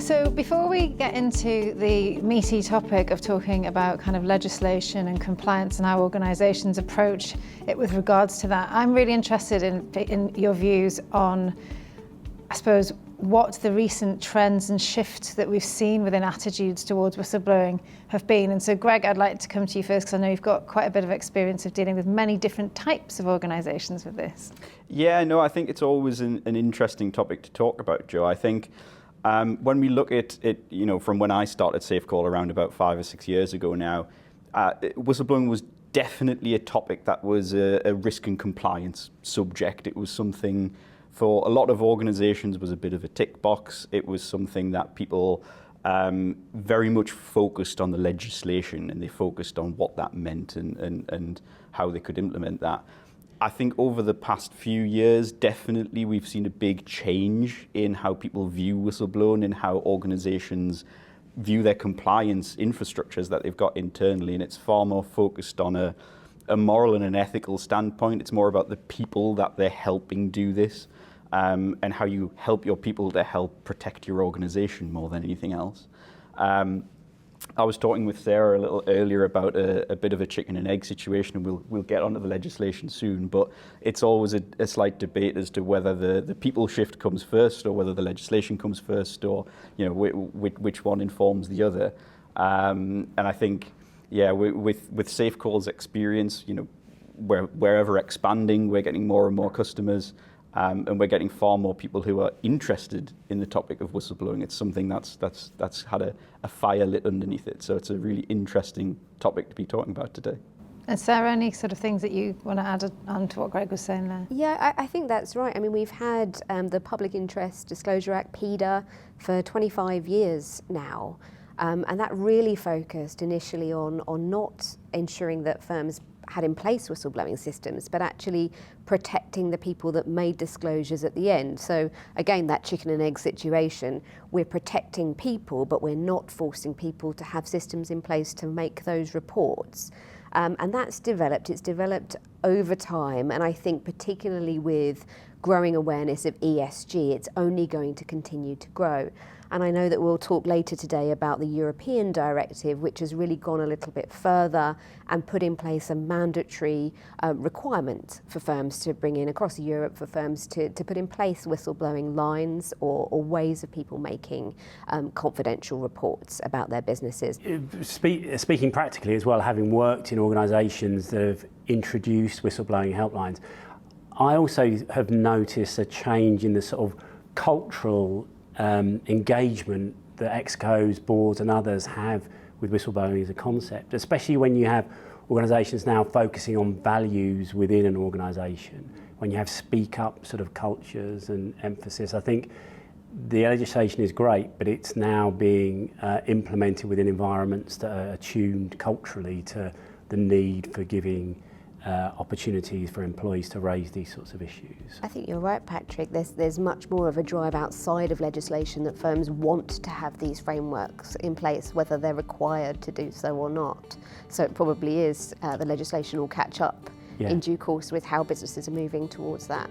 So before we get into the meaty topic of talking about kind of legislation and compliance and how organisations approach it with regards to that, I'm really interested in your views on, I suppose, what the recent trends and shifts that we've seen within attitudes towards whistleblowing have been. And so Greg, I'd like to come to you first because I know you've got quite a bit of experience of dealing with many different types of organisations with this. Yeah, no, I think it's always an interesting topic to talk about, Joe. I think when we look at it, from when I started SafeCall around about 5 or 6 years ago now, whistleblowing was definitely a topic that was a risk and compliance subject. It was something for a lot of organizations was a bit of a tick box. It was something that people very much focused on the legislation, and they focused on what that meant and how they could implement that. I think over the past few years, definitely we've seen a big change in how people view whistleblowing and how organizations view their compliance infrastructures that they've got internally. And it's far more focused on a moral and an ethical standpoint. It's more about the people that they're helping do this, and how you help your people to help protect your organization more than anything else. I was talking with Sarah a little earlier about a bit of a chicken and egg situation, and we'll get onto the legislation soon, but it's always a slight debate as to whether the people shift comes first or whether the legislation comes first, or which one informs the other. And I think, yeah, with SafeCall's experience, we're ever expanding, we're getting more and more customers, and we're getting far more people who are interested in the topic of whistleblowing. It's something that's had a fire lit underneath it. So it's a really interesting topic to be talking about today. And Sarah, any sort of things that you want to add on to what Greg was saying there? Yeah, I think that's right. I mean, we've had the Public Interest Disclosure Act, PIDA, for 25 years now. And that really focused initially on not ensuring that firms had in place whistleblowing systems, but actually protecting the people that made disclosures at the end. So again, that chicken and egg situation, we're protecting people, but we're not forcing people to have systems in place to make those reports. And that's developed, it's developed over time, and I think particularly with growing awareness of ESG, it's only going to continue to grow. And I know that we'll talk later today about the European directive, which has really gone a little bit further and put in place a mandatory requirement for firms to bring in across Europe, for firms to put in place whistleblowing lines or ways of people making confidential reports about their businesses. Speaking practically as well, having worked in organisations that have introduced whistleblowing helplines, I also have noticed a change in the sort of cultural engagement that ExCos, boards and others have with whistleblowing as a concept, especially when you have organisations now focusing on values within an organisation, when you have speak up sort of cultures and emphasis. I think the legislation is great, but it's now being implemented within environments that are attuned culturally to the need for giving opportunities for employees to raise these sorts of issues. I think you're right, Patrick. There's much more of a drive outside of legislation that firms want to have these frameworks in place, whether they're required to do so or not. So it probably is the legislation will catch up in due course with how businesses are moving towards that.